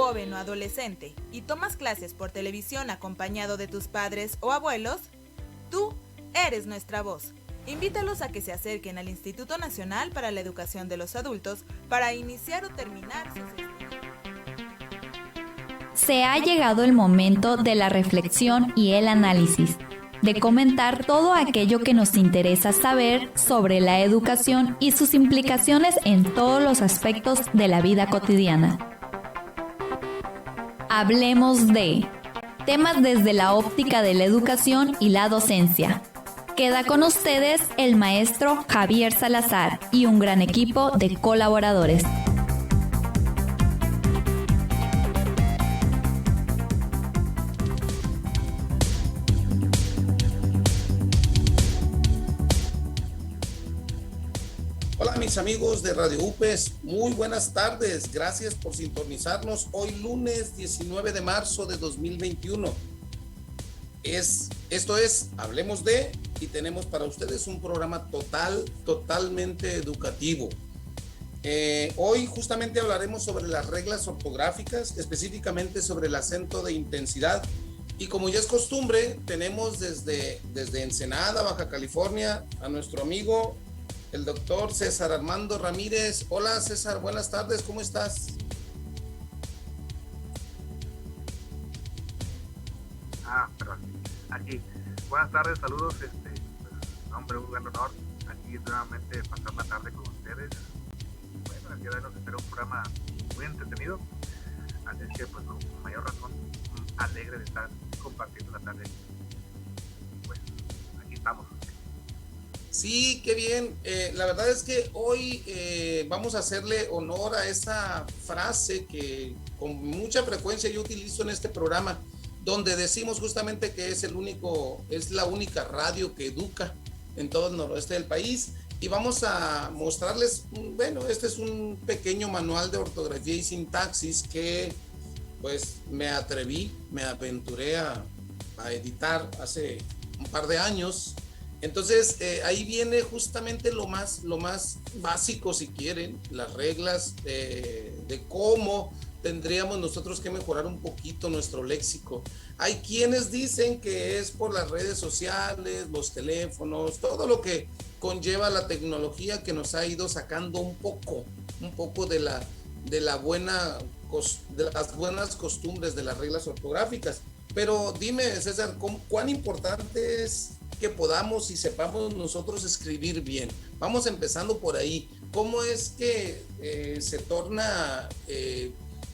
joven o adolescente y tomas clases por televisión acompañado de tus padres o abuelos, tú eres nuestra voz. Invítalos a que se acerquen al Instituto Nacional para la Educación de los Adultos para iniciar o terminar sus estudios. Se ha llegado el momento de la reflexión y el análisis, de comentar todo aquello que nos interesa saber sobre la educación y sus implicaciones en todos los aspectos de la vida cotidiana. Hablemos de temas desde la óptica de la educación y la docencia. Queda con ustedes el maestro Javier Salazar y un gran equipo de colaboradores. Hola mis amigos de Radio UPES, muy buenas tardes, gracias por sintonizarnos hoy lunes 19 de marzo de 2021. Esto es Hablemos de, y tenemos para ustedes un programa totalmente educativo. Hoy justamente hablaremos sobre las reglas ortográficas, específicamente sobre el acento de intensidad. Y como ya es costumbre, tenemos desde Ensenada, Baja California, a nuestro amigo el doctor César Armando Ramírez. Hola César, buenas tardes, ¿cómo estás? Perdón, aquí. Buenas tardes, saludos, hombre, un gran honor aquí nuevamente pasar la tarde con ustedes. Bueno, el día de hoy nos espera un programa muy entretenido, así es que pues con mayor razón alegre de estar compartiendo la tarde. Pues aquí estamos. Sí, qué bien. La verdad es que hoy vamos a hacerle honor a esa frase que con mucha frecuencia yo utilizo en este programa, donde decimos justamente que es la única radio que educa en todo el noroeste del país. Y vamos a mostrarles, bueno, este es un pequeño manual de ortografía y sintaxis que pues me aventuré a editar hace un par de años. Entonces ahí viene justamente lo más básico, si quieren, las reglas de cómo tendríamos nosotros que mejorar un poquito nuestro léxico. Hay quienes dicen que es por las redes sociales, los teléfonos, todo lo que conlleva la tecnología que nos ha ido sacando un poco de las buenas costumbres de las reglas ortográficas. Pero dime, César, ¿cuán importante es que podamos y sepamos nosotros escribir bien? Vamos empezando por ahí. ¿Cómo es que se torna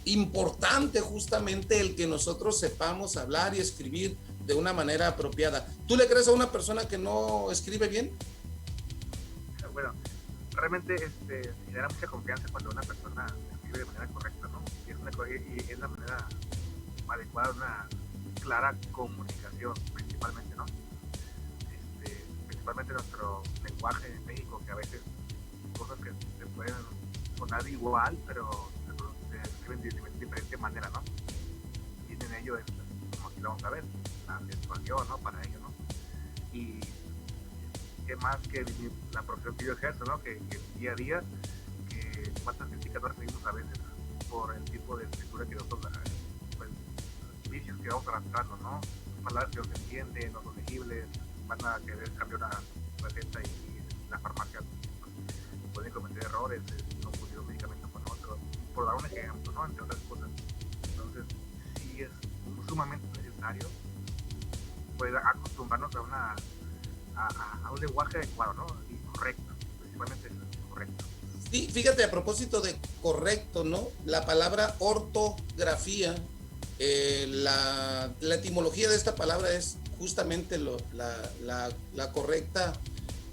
importante justamente el que nosotros sepamos hablar y escribir de una manera apropiada? ¿Tú le crees a una persona que no escribe bien? Bueno, realmente genera mucha confianza cuando una persona escribe de manera correcta, ¿no? Y es la manera adecuada, una clara comunicación, principalmente, ¿no? Principalmente nuestro lenguaje en México, que a veces cosas que se pueden sonar igual, pero se escriben de diferente manera, ¿no? Y en ello es, como aquí lo vamos a ver, la acentuación, ¿no? Para ello, ¿no? Y qué más que la profesión que yo ejerzo, ¿no? Que día a día, que cuántas críticas no recibimos a veces por el tipo de escritura que nosotros, pues, vicios que vamos arrastrando, ¿no? Palabras que no se entienden, no son legibles, van a querer cambiar una receta y la farmacia pues, puede cometer errores, confundir un medicamento con otro, por dar un ejemplo, ¿no? Entre otras cosas. Entonces, sí es sumamente necesario pues, acostumbrarnos a un lenguaje adecuado, ¿no? Y correcto, principalmente correcto. Sí, fíjate, a propósito de correcto, ¿no? La palabra ortografía, la etimología de esta palabra es justamente la correcta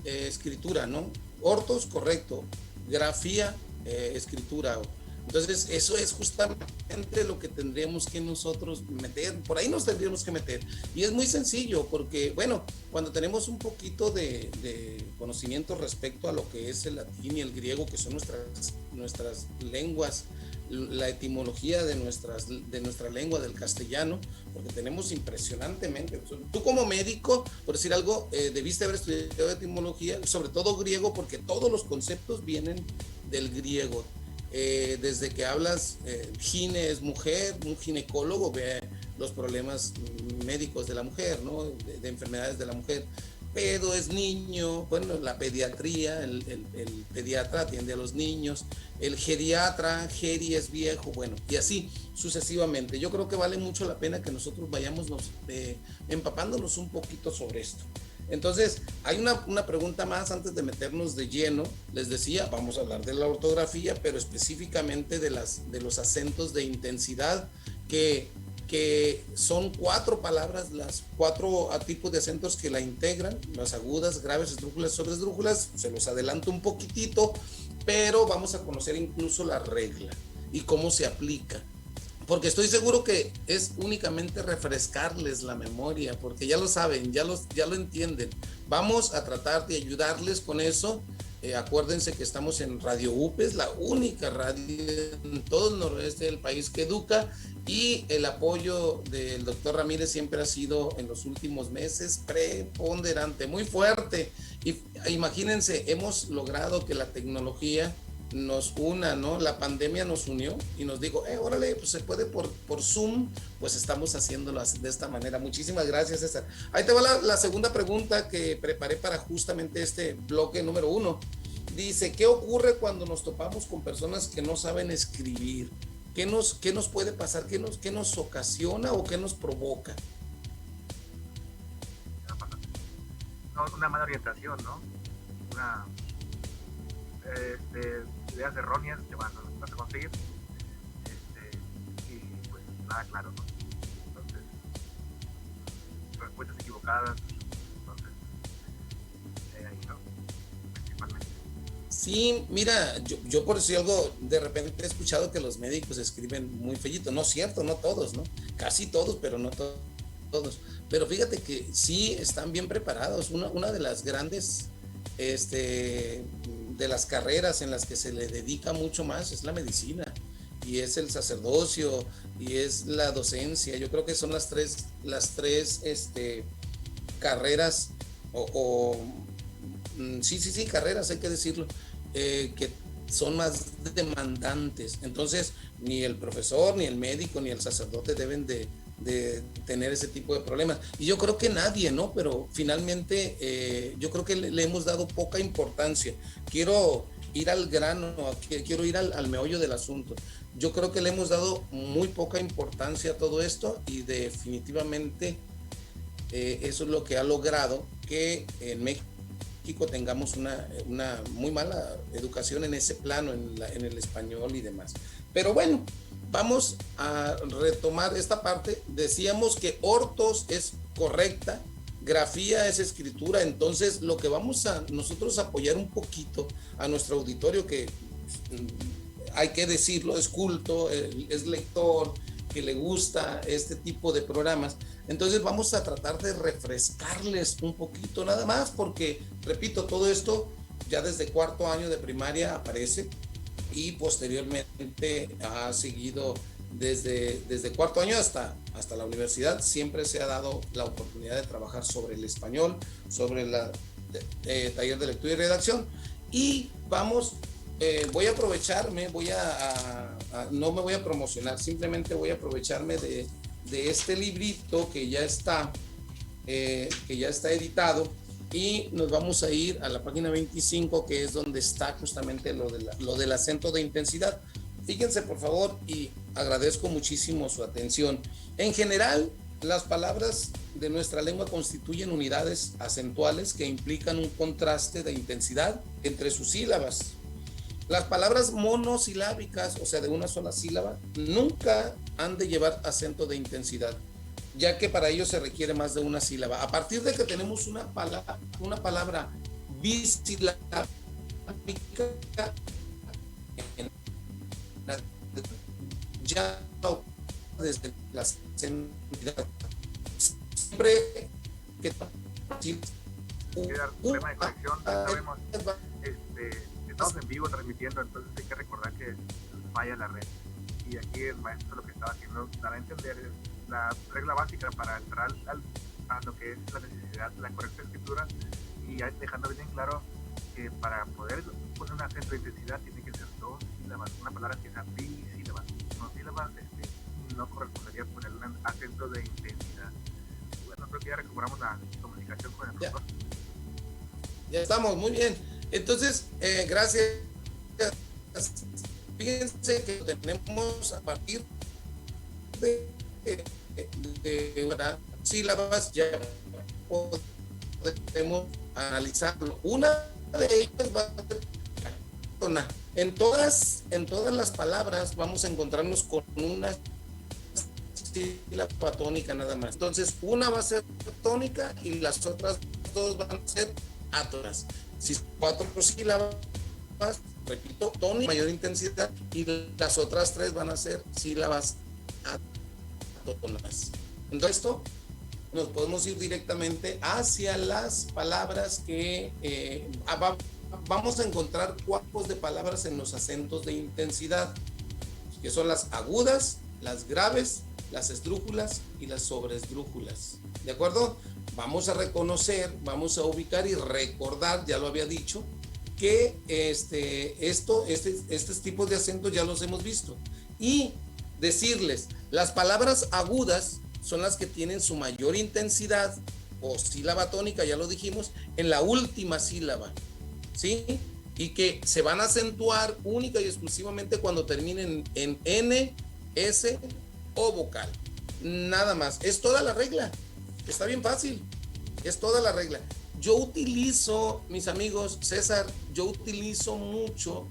escritura, ¿no? Ortos, correcto, grafía, escritura. Entonces, eso es justamente lo que tendríamos que nosotros meter, por ahí nos tendríamos que meter. Y es muy sencillo porque, bueno, cuando tenemos un poquito de conocimiento respecto a lo que es el latín y el griego, que son nuestras lenguas, la etimología de nuestra lengua, del castellano, porque tenemos impresionantemente. Tú como médico, por decir algo, debiste haber estudiado etimología, sobre todo griego, porque todos los conceptos vienen del griego. desde que hablas, gine es mujer, un ginecólogo ve los problemas médicos de la mujer, ¿no? De enfermedades de la mujer. Pedo es niño, bueno, la pediatría, el pediatra atiende a los niños, el geriatra, geri es viejo, bueno, y así sucesivamente. Yo creo que vale mucho la pena que nosotros vayamos empapándonos un poquito sobre esto. Entonces, hay una pregunta más antes de meternos de lleno. Les decía, vamos a hablar de la ortografía, pero específicamente de los acentos de intensidad, que son 4 palabras, las 4 tipos de acentos que la integran, las agudas, graves, esdrújulas, sobresdrújulas. Se los adelanto un poquitito, pero vamos a conocer incluso la regla y cómo se aplica. Porque estoy seguro que es únicamente refrescarles la memoria, porque ya lo saben, ya lo entienden. Vamos a tratar de ayudarles con eso. Acuérdense que estamos en Radio UPES, la única radio en todo el noroeste del país que educa, y el apoyo del doctor Ramírez siempre ha sido en los últimos meses preponderante, muy fuerte. Y imagínense, hemos logrado que la tecnología nos una, ¿no? La pandemia nos unió y nos dijo, órale, pues se puede por Zoom, pues estamos haciéndolo de esta manera. Muchísimas gracias, César. Ahí te va la segunda pregunta que preparé para justamente este bloque número 1. Dice, ¿qué ocurre cuando nos topamos con personas que no saben escribir? ¿Qué nos puede pasar? ¿Qué nos ocasiona o qué nos provoca? Una mala orientación, ¿no? Ideas erróneas que vas a conseguir, y pues nada claro, ¿no? Entonces, respuestas equivocadas, entonces, ahí, ¿no? Principalmente. Sí, mira, yo por decir algo, de repente he escuchado que los médicos escriben muy feíto. No es cierto, no todos, ¿no? Casi todos, pero no todos. Pero fíjate que sí están bien preparados. Una de las grandes de las carreras en las que se le dedica mucho más es la medicina, y es el sacerdocio, y es la docencia. Yo creo que son las tres carreras, sí, carreras, hay que decirlo, que son más demandantes. Entonces, ni el profesor, ni el médico, ni el sacerdote deben de tener ese tipo de problemas. Y yo creo que nadie, ¿no? Pero finalmente yo creo que le hemos dado poca importancia. Quiero ir al grano, quiero ir al meollo del asunto. Yo creo que le hemos dado muy poca importancia a todo esto, y definitivamente eso es lo que ha logrado que en México tengamos una muy mala educación en ese plano, en el español y demás. Pero bueno, vamos a retomar esta parte. Decíamos que ortos es correcta, grafía es escritura. Entonces, lo que vamos a nosotros apoyar un poquito a nuestro auditorio, que hay que decirlo, es culto, es lector, que le gusta este tipo de programas. Entonces vamos a tratar de refrescarles un poquito nada más, porque, repito, todo esto ya desde 4º año de primaria aparece, y posteriormente ha seguido desde 4º año hasta la universidad. Siempre se ha dado la oportunidad de trabajar sobre el español, sobre el taller de lectura y redacción. Y vamos, voy a aprovecharme, no me voy a promocionar, simplemente voy a aprovecharme de este librito que ya está editado, y nos vamos a ir a la página 25, que es donde está justamente lo del acento de intensidad. Fíjense, por favor, y agradezco muchísimo su atención. En general, las palabras de nuestra lengua constituyen unidades acentuales que implican un contraste de intensidad entre sus sílabas. Las palabras monosilábicas, o sea, de una sola sílaba, nunca han de llevar acento de intensidad, ya que para ello se requiere más de una sílaba. A partir de que tenemos una palabra bisilábica, ya desde la sensibilidad, siempre que problema de conexión, sabemos, estamos en vivo transmitiendo, entonces hay que recordar que falla la red. Y aquí el maestro lo que estaba haciendo para entender es la regla básica para entrar a lo que es la necesidad de la correcta escritura, y dejando bien claro que para poder poner un acento de intensidad tiene que ser 2 dos sílabas, una palabra que sea bisílaba, no sílabas, no correspondería poner un acento de intensidad. Bueno, creo que ya recuperamos la comunicación con el profesor. Ya estamos, muy bien. Entonces, gracias. Fíjense que tenemos a partir de sílabas, ya podemos analizarlo. Una de ellas va a ser en todas las palabras vamos a encontrarnos con una sílaba tónica nada más. Entonces, una va a ser tónica y las otras dos van a ser átonas. Si son 4 sílabas, repito, tónica, mayor intensidad, y las otras 3 van a ser sílabas átonas. Entonces, esto nos podemos ir directamente hacia las palabras que vamos a encontrar cuerpos de palabras en los acentos de intensidad, que son las agudas, las graves, las esdrújulas y las sobreesdrújulas. ¿De acuerdo? Vamos a reconocer, vamos a ubicar y recordar, ya lo había dicho, que estos tipos de acentos ya los hemos visto. Y decirles, las palabras agudas son las que tienen su mayor intensidad o sílaba tónica, ya lo dijimos, en la última sílaba, ¿sí? Y que se van a acentuar única y exclusivamente cuando terminen en N, S o vocal. Nada más. Es toda la regla. Está bien fácil. Es toda la regla. Yo utilizo, mis amigos, César, yo utilizo mucho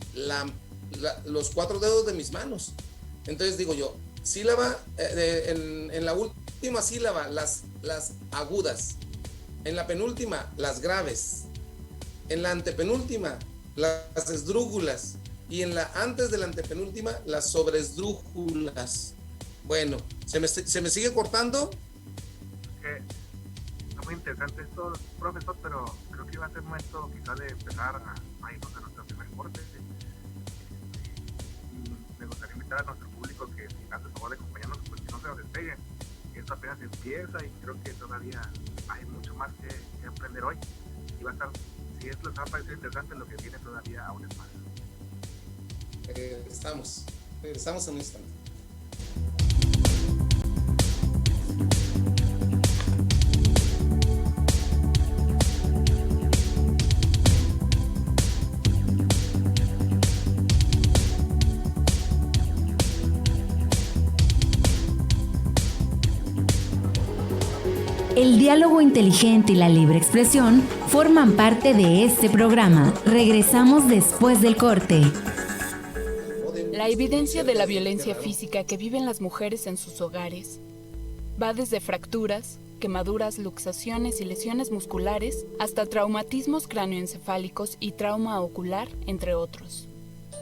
los 4 dedos de mis manos. Entonces digo yo, sílaba, en la última sílaba, las agudas. En la penúltima, las graves. En la antepenúltima, las esdrújulas. Y antes de la antepenúltima, las sobreesdrújulas. Bueno, ¿se me sigue cortando? Está muy interesante esto, profesor, pero creo que iba a ser momento quizás de empezar a irnos a nuestro primer corte. Me gustaría invitar a nuestro público que si hace el favor de acompañarnos, pues que no se nos despeguen. Esto apenas empieza y creo que todavía hay mucho más que aprender hoy. Y va a estar, si esto les va a parecer interesante, lo que viene todavía aún es más. Regresamos en un instante. El diálogo inteligente y la libre expresión forman parte de este programa. Regresamos después del corte. La evidencia de la violencia física que viven las mujeres en sus hogares va desde fracturas, quemaduras, luxaciones y lesiones musculares hasta traumatismos cráneoencefálicos y trauma ocular, entre otros.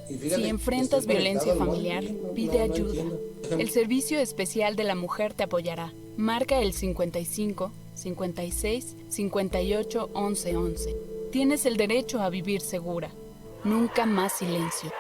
Si enfrentas violencia familiar, pide ayuda. El Servicio Especial de la Mujer te apoyará. Marca el 55 56 58 11 11. Tienes el derecho a vivir segura. Nunca más silencio.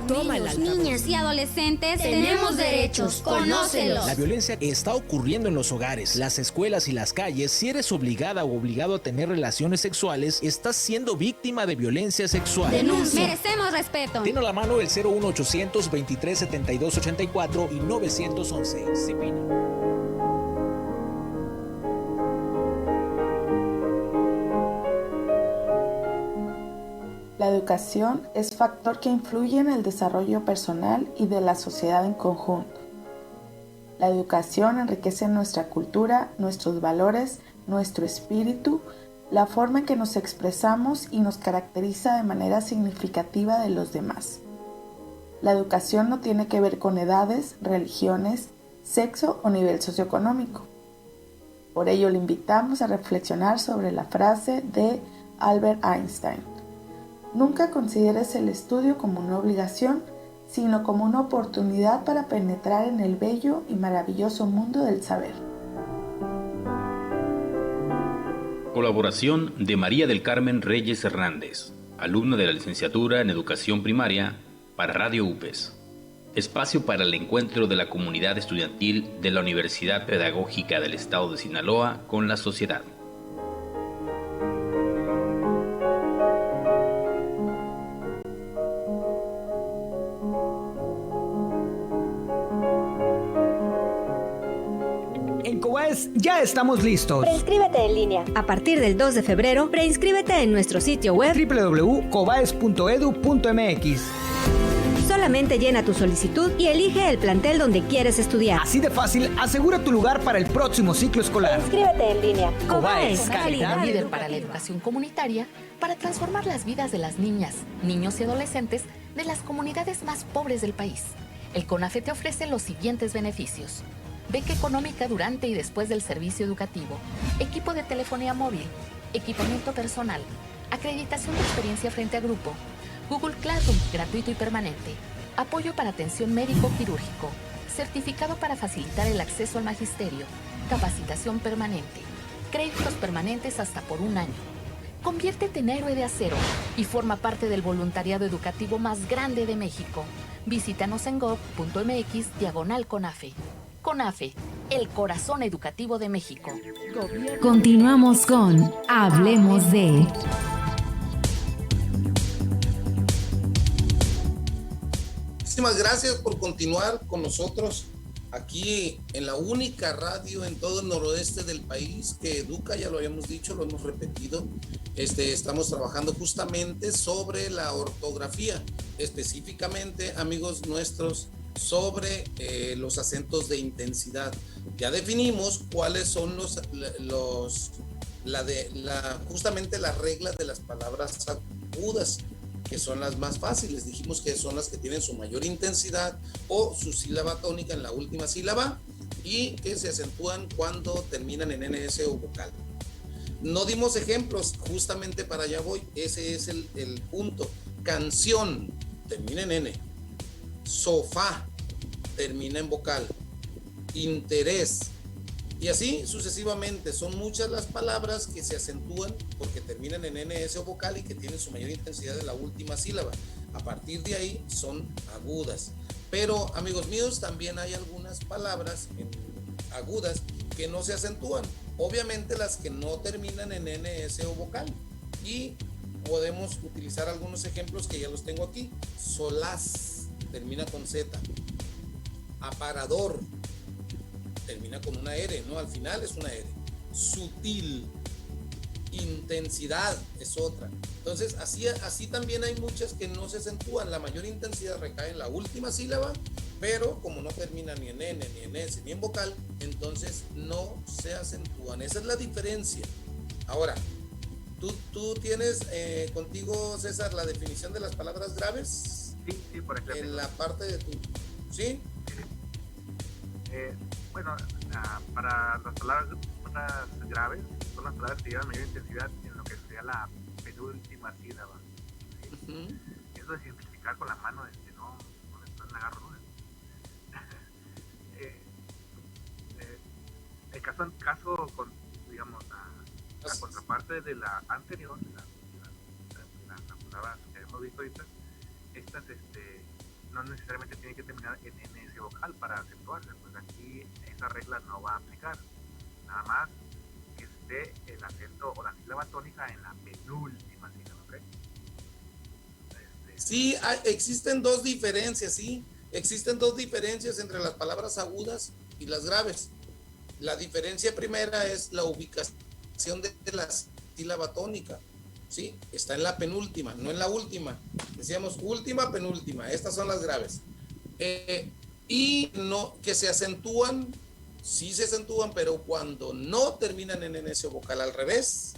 Niños, niñas y adolescentes tenemos derechos, conócelos. La violencia está ocurriendo en los hogares, las escuelas y las calles. Si eres obligada o obligado a tener relaciones sexuales, estás siendo víctima de violencia sexual. Denuncia. Merecemos respeto. Tiene a la mano el 01800 23 72 84 y 911. CIPINA. La educación es factor que influye en el desarrollo personal y de la sociedad en conjunto. La educación enriquece nuestra cultura, nuestros valores, nuestro espíritu, la forma en que nos expresamos y nos caracteriza de manera significativa de los demás. La educación no tiene que ver con edades, religiones, sexo o nivel socioeconómico. Por ello le invitamos a reflexionar sobre la frase de Albert Einstein: nunca consideres el estudio como una obligación, sino como una oportunidad para penetrar en el bello y maravilloso mundo del saber. Colaboración de María del Carmen Reyes Hernández, alumna de la licenciatura en Educación Primaria para Radio UPES. Espacio para el encuentro de la comunidad estudiantil de la Universidad Pedagógica del Estado de Sinaloa con la sociedad. Pues ya estamos listos. Preinscríbete en línea. A partir del 2 de febrero, preinscríbete en nuestro sitio web www.cobaes.edu.mx. Solamente llena tu solicitud y elige el plantel donde quieres estudiar. Así de fácil, asegura tu lugar para el próximo ciclo escolar. Inscríbete en línea. Cobaes, calidad líder para la educación comunitaria, para transformar las vidas de las niñas, niños y adolescentes de las comunidades más pobres del país. El CONAFE te ofrece los siguientes beneficios: beca económica durante y después del servicio educativo, equipo de telefonía móvil, equipamiento personal, acreditación de experiencia frente a grupo, Google Classroom gratuito y permanente, apoyo para atención médico-quirúrgico, certificado para facilitar el acceso al magisterio, capacitación permanente, créditos permanentes hasta por 1 año. Conviértete en héroe de acero y forma parte del voluntariado educativo más grande de México. Visítanos en gov.mx/CONAFE. CONAFE, el corazón educativo de México. Continuamos con Hablemos de... Muchísimas gracias por continuar con nosotros aquí en la única radio en todo el noroeste del país que educa, ya lo habíamos dicho, lo hemos repetido. Estamos trabajando justamente sobre la ortografía, específicamente, amigos nuestros, sobre los acentos de intensidad. Ya definimos cuáles son justamente las reglas de las palabras agudas, que son las más fáciles. Dijimos que son las que tienen su mayor intensidad o su sílaba tónica en la última sílaba y que se acentúan cuando terminan en NS o vocal. No dimos ejemplos, justamente para allá voy. Ese es el punto. Canción termina en N. Sofá termina en vocal. Interés. Y así sucesivamente. Son muchas las palabras que se acentúan porque terminan en NS o vocal y que tienen su mayor intensidad en la última sílaba. A partir de ahí son agudas. Pero, amigos míos, también hay algunas palabras agudas que no se acentúan. Obviamente las que no terminan en NS o vocal. Y podemos utilizar algunos ejemplos que ya los tengo aquí. Solaz termina con Z. Aparador termina con una R, ¿no? Al final es una R. Sutil. Intensidad es otra. Entonces, así también hay muchas que no se acentúan. La mayor intensidad recae en la última sílaba, pero como no termina ni en N, ni en S, ni en vocal, entonces no se acentúan. Esa es la diferencia. Ahora, ¿tú tienes contigo, César, la definición de las palabras graves? Sí, por ejemplo. En la parte de tu... ¿Sí? Bueno, para las palabras graves, son las palabras que llevan mayor intensidad en lo que sería la penúltima sílaba. ¿Sí? Uh-huh. Eso de simplificar con la mano, no la agarro. El caso con, digamos, la contraparte de la anterior, la palabra que hemos visto ahorita, estas no necesariamente tienen que terminar en NS vocal para acentuarse, pues aquí esa regla no va a aplicar. Nada más que esté el acento o la sílaba tónica en la penúltima sílaba, ¿ok? Sí, existen dos diferencias, ¿sí? Existen dos diferencias entre las palabras agudas y las graves. La diferencia primera es la ubicación de la sílaba tónica, ¿sí? Está en la penúltima, no en la última. Decíamos última, penúltima. Estas son las graves. Y no, que se acentúan, sí se acentúan, pero cuando no terminan en NS vocal, al revés.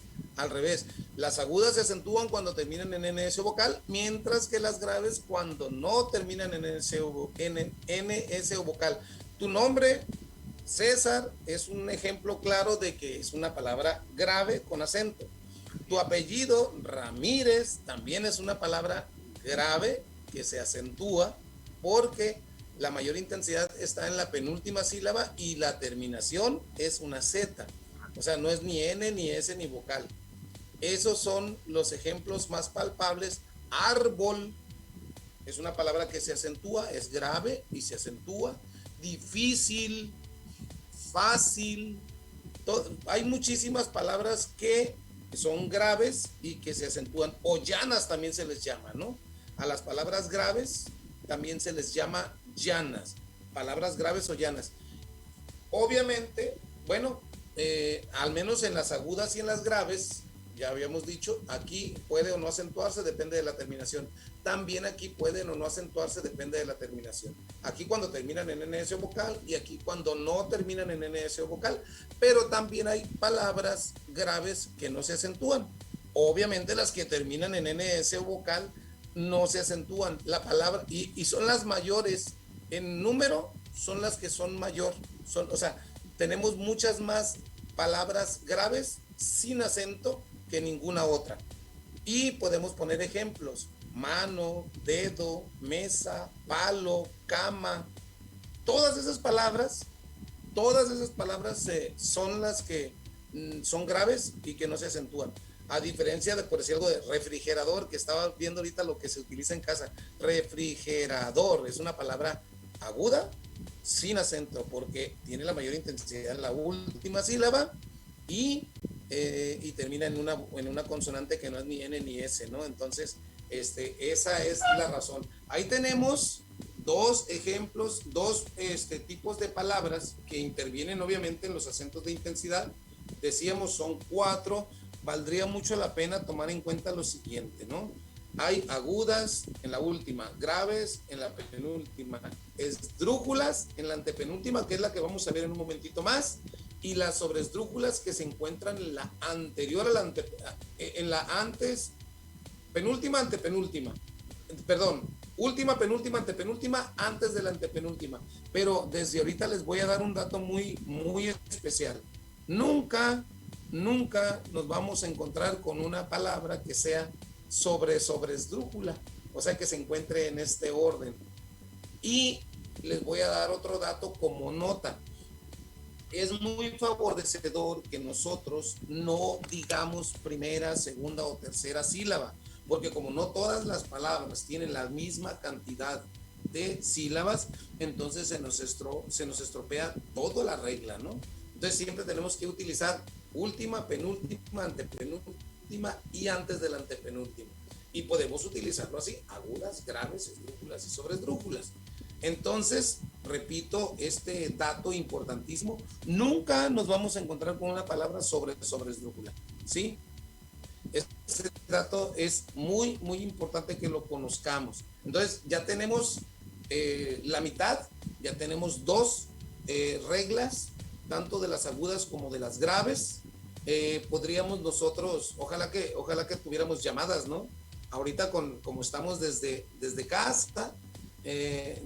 Las agudas se acentúan cuando terminan en NS vocal, mientras que las graves cuando no terminan en NS o vocal. Tu nombre, César, es un ejemplo claro de que es una palabra grave con acento. Tu apellido, Ramírez, también es una palabra grave que se acentúa porque la mayor intensidad está en la penúltima sílaba y la terminación es una Z. O sea, no es ni N, ni S, ni vocal. Esos son los ejemplos más palpables. Árbol es una palabra que se acentúa, es grave y se acentúa. Difícil, fácil. Hay muchísimas palabras que son graves y que se acentúan, o llanas también se les llama, ¿no? A las palabras graves también se les llama llanas, palabras graves o llanas. Obviamente, bueno, al menos en las agudas y en las graves, ya habíamos dicho, aquí puede o no acentuarse, depende de la terminación. También aquí pueden o no acentuarse, depende de la terminación. Aquí cuando terminan en NS o vocal y aquí cuando no terminan en NS o vocal. Pero también hay palabras graves que no se acentúan. Obviamente las que terminan en NS o vocal no se acentúan. La palabra, y son las mayores en número, son las que son mayor. O sea, tenemos muchas más palabras graves sin acento que ninguna otra. Y podemos poner ejemplos: mano, dedo, mesa, palo, cama. Todas esas palabras son las que son graves y que no se acentúan. A diferencia de, por decir algo, de refrigerador, que estaba viendo ahorita lo que se utiliza en casa. Refrigerador es una palabra aguda sin acento porque tiene la mayor intensidad en la última sílaba y termina en una consonante que no es ni N ni S, ¿no? Entonces, esa es la razón. Ahí tenemos dos ejemplos, dos tipos de palabras que intervienen obviamente en los acentos de intensidad. Decíamos, son 4. Valdría mucho la pena tomar en cuenta lo siguiente, ¿no? Hay agudas en la última, graves en la penúltima, esdrújulas en la antepenúltima, que es la que vamos a ver en un momentito más, y las sobresdrújulas que se encuentran en la anterior a la en la antes, penúltima, antepenúltima, perdón, última, penúltima, antepenúltima, antes de la antepenúltima. Pero desde ahorita les voy a dar un dato muy, muy especial. Nunca nos vamos a encontrar con una palabra que sea sobresdrújula, o sea, que se encuentre en este orden. Y les voy a dar otro dato como nota. Es muy favorecedor que nosotros no digamos primera, segunda o tercera sílaba, porque como no todas las palabras tienen la misma cantidad de sílabas, entonces se nos estropea toda la regla, ¿no? Entonces siempre tenemos que utilizar última, penúltima, antepenúltima y antes de la antepenúltima. Y podemos utilizarlo así: agudas, graves, esdrújulas y sobresdrújulas. Entonces, repito este dato importantísimo: nunca nos vamos a encontrar con una palabra sobresdrújula, ¿sí? Este dato es muy, muy importante que lo conozcamos. Entonces, ya tenemos la mitad, ya tenemos 2 reglas, tanto de las agudas como de las graves. Podríamos nosotros, ojalá que tuviéramos llamadas, ¿no? Ahorita como estamos desde casa,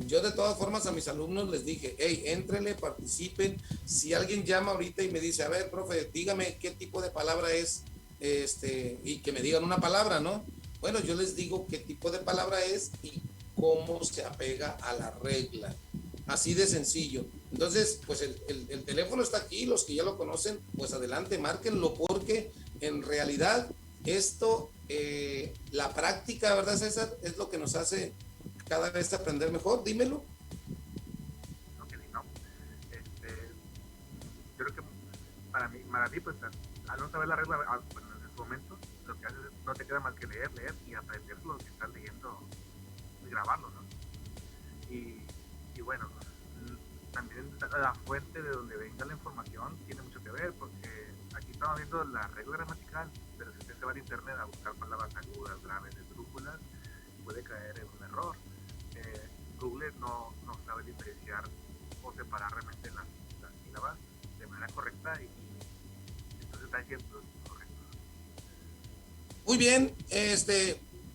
yo de todas formas a mis alumnos les dije: hey, éntrenle, participen. Si alguien llama ahorita y me dice: a ver, profe, dígame qué tipo de palabra es, y que me digan una palabra, ¿no? Bueno, yo les digo qué tipo de palabra es y cómo se apega a la regla. Así de sencillo. Entonces, pues el teléfono está aquí. Los que ya lo conocen, pues adelante, márquenlo, porque en realidad esto, la práctica, ¿verdad, César? Es lo que nos hace cada vez aprender mejor. Dímelo. Ok, no. Yo creo que para mí, pues, al no saber la regla, bueno, en este momento, lo que haces es, no te queda más que leer y aprender lo que estás leyendo y grabarlo, ¿no? Y bueno, también la fuente de donde venga la información tiene mucho que ver, porque aquí estamos viendo la regla gramatical, pero si usted se va a internet a buscar palabras agudas, graves, esdrújulas, puede caer en un error. Google no sabe diferenciar o separar realmente las sílabas de manera correcta y entonces da ejemplos correctos. Muy bien,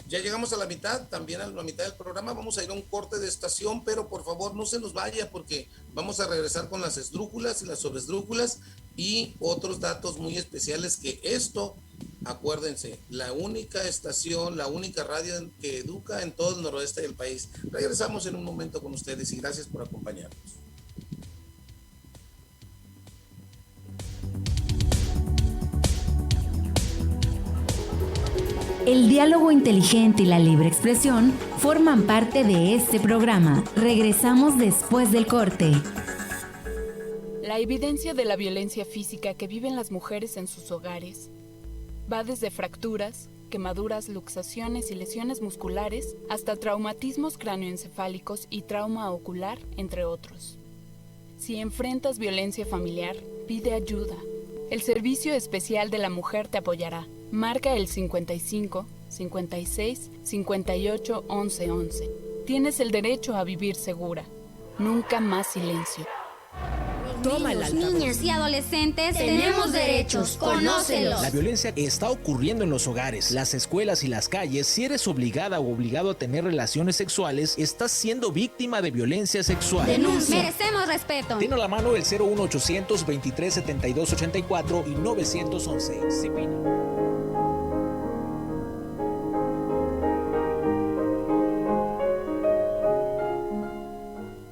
ya llegamos a la mitad, también a la mitad del programa. Vamos a ir a un corte de estación, pero por favor no se nos vaya, porque vamos a regresar con las esdrújulas y las sobresdrújulas y otros datos muy especiales, que esto, acuérdense, la única estación, la única radio que educa en todo el noroeste del país. Regresamos en un momento con ustedes y gracias por acompañarnos. El diálogo inteligente y la libre expresión forman parte de este programa. Regresamos después del corte. La evidencia de la violencia física que viven las mujeres en sus hogares va desde fracturas, quemaduras, luxaciones y lesiones musculares hasta traumatismos cráneoencefálicos y trauma ocular, entre otros. Si enfrentas violencia familiar, pide ayuda. El Servicio Especial de la Mujer te apoyará. Marca el 55 56 58 11 11. Tienes el derecho a vivir segura. Nunca más silencio. Niños, niñas y adolescentes tenemos derechos, conócelos. La violencia está ocurriendo en los hogares, las escuelas y las calles. Si eres obligada o obligado a tener relaciones sexuales, estás siendo víctima de violencia sexual. Denuncia. Merecemos respeto. Tiene a la mano el 01800 23 72 84 y 911. CIPINA.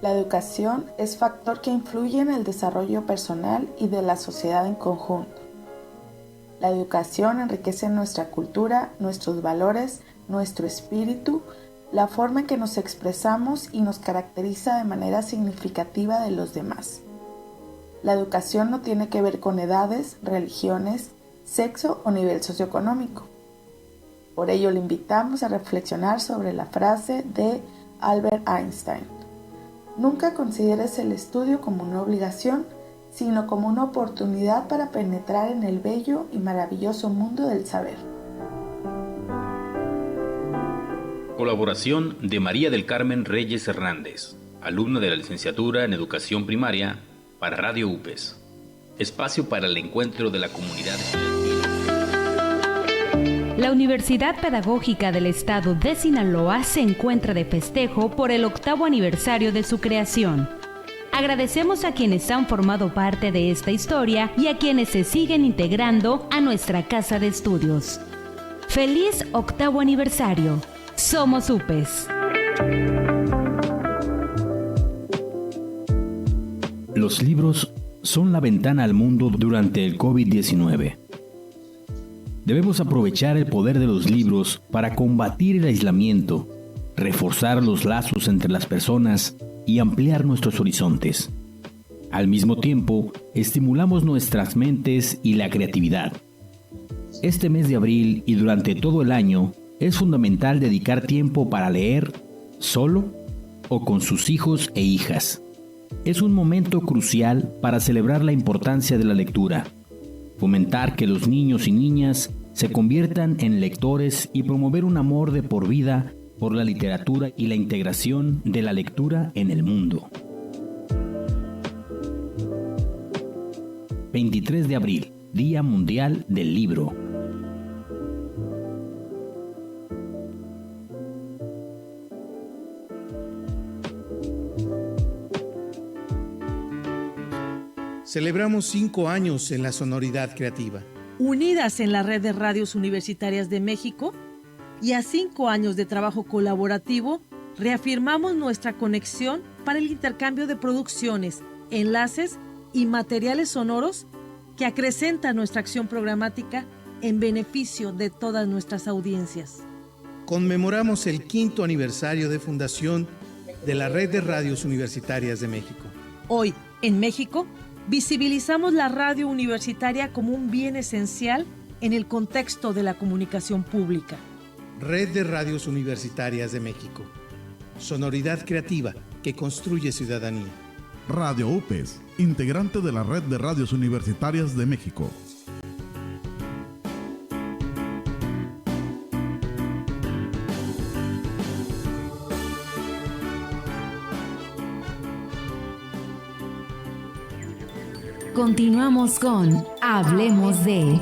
La educación es factor que influye en el desarrollo personal y de la sociedad en conjunto. La educación enriquece nuestra cultura, nuestros valores, nuestro espíritu, la forma en que nos expresamos y nos caracteriza de manera significativa de los demás. La educación no tiene que ver con edades, religiones, sexo o nivel socioeconómico. Por ello le invitamos a reflexionar sobre la frase de Albert Einstein. Nunca consideres el estudio como una obligación, sino como una oportunidad para penetrar en el bello y maravilloso mundo del saber. Colaboración de María del Carmen Reyes Hernández, alumna de la licenciatura en Educación Primaria para Radio UPES. Espacio para el encuentro de la comunidad estudiantil. La Universidad Pedagógica del Estado de Sinaloa se encuentra de festejo por el 8º aniversario de su creación. Agradecemos a quienes han formado parte de esta historia y a quienes se siguen integrando a nuestra casa de estudios. ¡Feliz 8º aniversario! Somos UPES. Los libros son la ventana al mundo durante el COVID-19. Debemos aprovechar el poder de los libros para combatir el aislamiento, reforzar los lazos entre las personas y ampliar nuestros horizontes. Al mismo tiempo, estimulamos nuestras mentes y la creatividad. Este mes de abril y durante todo el año es fundamental dedicar tiempo para leer solo o con sus hijos e hijas. Es un momento crucial para celebrar la importancia de la lectura, fomentar que los niños y niñas se conviertan en lectores y promover un amor de por vida por la literatura y la integración de la lectura en el mundo. 23 de abril, Día Mundial del Libro. Celebramos 5 años en la sonoridad creativa. Unidas en la red de radios universitarias de México y a 5 años de trabajo colaborativo, reafirmamos nuestra conexión para el intercambio de producciones, enlaces y materiales sonoros que acrecentan nuestra acción programática en beneficio de todas nuestras audiencias. Conmemoramos el 5º aniversario de fundación de la red de radios universitarias de México. Hoy, en México, visibilizamos la radio universitaria como un bien esencial en el contexto de la comunicación pública. Red de Radios Universitarias de México. Sonoridad creativa que construye ciudadanía. Radio UPES, integrante de la Red de Radios Universitarias de México. Continuamos con Hablemos de...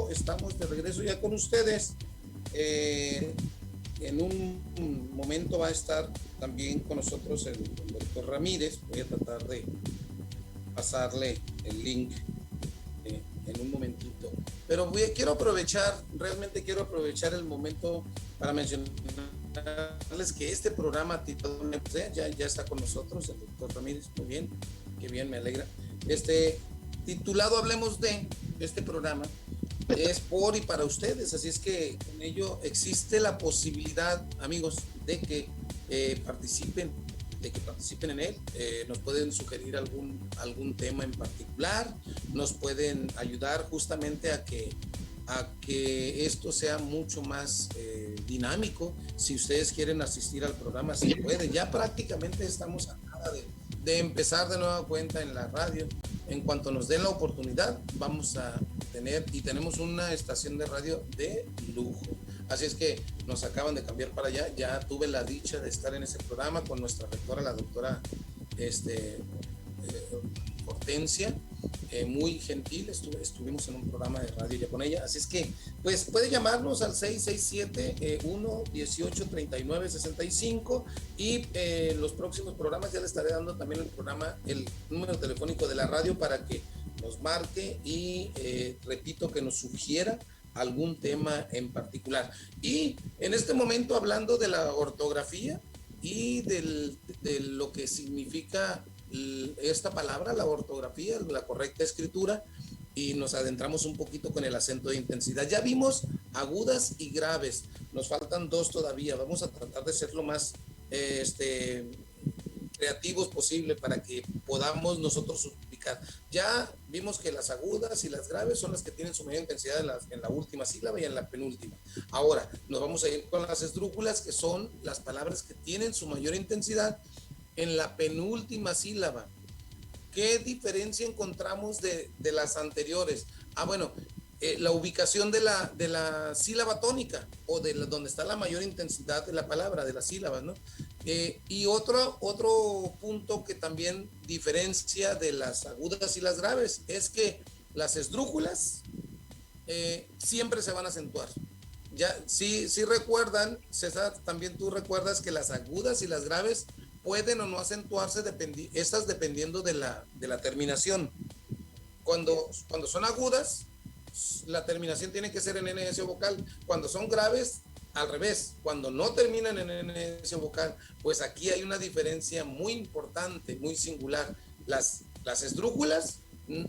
Estamos de regreso ya con ustedes. En un momento va a estar también con nosotros el doctor Ramírez. Voy a tratar de pasarle el link en un momentito. Pero realmente quiero aprovechar el momento para mencionarles que este programa titulado ya está con nosotros el doctor Ramírez. Muy bien, qué bien, me alegra. Titulado Hablemos de, este programa es por y para ustedes, así es que con ello existe la posibilidad, amigos, de que participen en él. Nos pueden sugerir algún tema en particular, nos pueden ayudar justamente a que a que esto sea mucho más dinámico. Si ustedes quieren asistir al programa, se puede. Ya prácticamente estamos a nada de empezar de nueva cuenta en la radio. En cuanto nos den la oportunidad, vamos a tener, y tenemos una estación de radio de lujo. Así es que nos acaban de cambiar para allá. Ya tuve la dicha de estar en ese programa con nuestra rectora, la doctora Hortensia, muy gentil. Estuvimos en un programa de radio ya con ella. Así es que, pues, puede llamarnos al 667-118-3965 y los próximos programas ya le estaré dando también el número telefónico de la radio para que nos marque y repito, que nos sugiera algún tema en particular. Y en este momento, hablando de la ortografía y de lo que significa esta palabra, la ortografía, la correcta escritura, y nos adentramos un poquito con el acento de intensidad. Ya vimos agudas y graves, nos faltan dos todavía. Vamos a tratar de ser lo más creativos posible para que podamos nosotros explicar. Ya vimos que las agudas y las graves son las que tienen su mayor intensidad en la última sílaba y en la penúltima. Ahora nos vamos a ir con las esdrújulas, que son las palabras que tienen su mayor intensidad en la penúltima sílaba. ¿Qué diferencia encontramos de las anteriores? Bueno, la ubicación de la sílaba tónica, o donde está la mayor intensidad de la palabra, de las sílabas, ¿no? Y otro punto que también diferencia de las agudas y las graves es que las esdrújulas siempre se van a acentuar. Ya, sí recuerdan, César, también tú recuerdas que las agudas y las graves pueden o no acentuarse, estas dependiendo de la terminación. Cuando son agudas, la terminación tiene que ser en NS vocal. Cuando son graves, al revés. Cuando no terminan en NS vocal, pues aquí hay una diferencia muy importante, muy singular. Las esdrújulas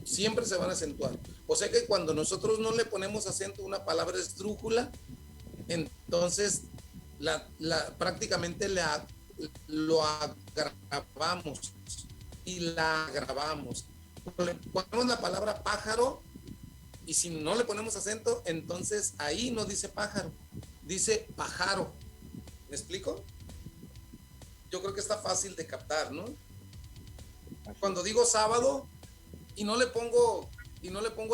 siempre se van a acentuar. O sea que cuando nosotros no le ponemos acento a una palabra esdrújula, entonces prácticamente lo agravamos y la agravamos. Le ponemos la palabra pájaro y si no le ponemos acento, entonces ahí no dice pájaro, dice pájaro. ¿Me explico? Yo creo que está fácil de captar, ¿no? Cuando digo sábado y no le pongo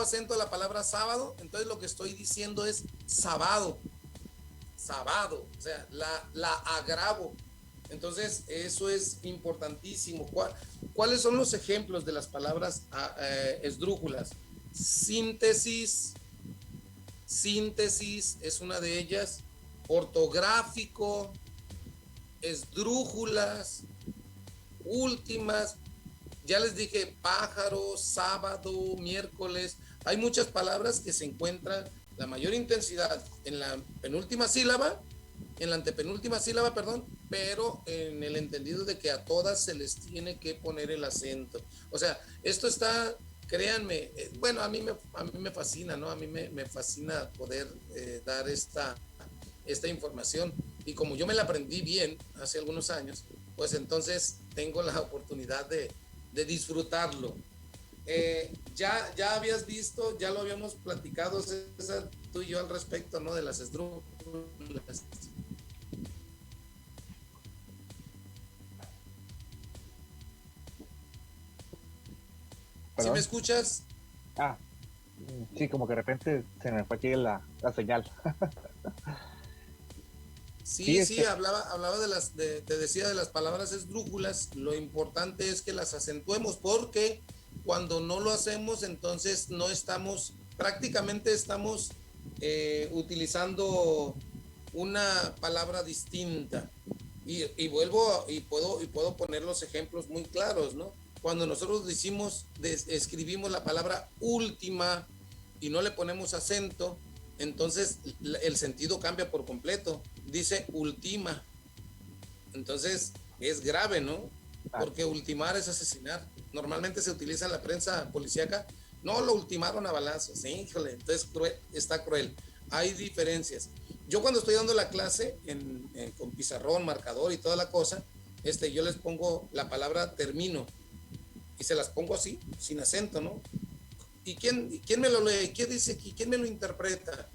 acento a la palabra sábado, entonces lo que estoy diciendo es sábado, o sea, la agravo. Entonces, eso es importantísimo. ¿Cuáles son los ejemplos de las palabras esdrújulas? Síntesis es una de ellas. Ortográfico, esdrújulas, últimas. Ya les dije pájaro, sábado, miércoles. Hay muchas palabras que se encuentran la mayor intensidad en la penúltima sílaba, en la antepenúltima sílaba, perdón, pero en el entendido de que a todas se les tiene que poner el acento. O sea, esto está, créanme, bueno, a mí me fascina, ¿no? A mí me fascina poder dar esta información, y como yo me la aprendí bien hace algunos años, pues entonces tengo la oportunidad de disfrutarlo. Ya habías visto, ya lo habíamos platicado, César, tú y yo al respecto, ¿no? De las esdrújulas. ¿Sí me escuchas? Sí, como que de repente se me fue aquí la señal. Sí, hablaba te decía de las palabras esdrújulas. Lo importante es que las acentuemos, porque cuando no lo hacemos, entonces prácticamente estamos utilizando una palabra distinta. Y puedo poner los ejemplos muy claros, ¿no? Cuando nosotros escribimos la palabra última y no le ponemos acento, entonces el sentido cambia por completo. Dice ultima. Entonces es grave, ¿no? Porque ultimar es asesinar. Normalmente se utiliza en la prensa policíaca. No, lo ultimaron a balazos. Sí, híjole, entonces está cruel. Hay diferencias. Yo cuando estoy dando la clase con pizarrón, marcador y toda la cosa, yo les pongo la palabra termino y se las pongo así, sin acento, ¿no? quién me lo lee? ¿Qué dice aquí? ¿Quién me lo interpreta?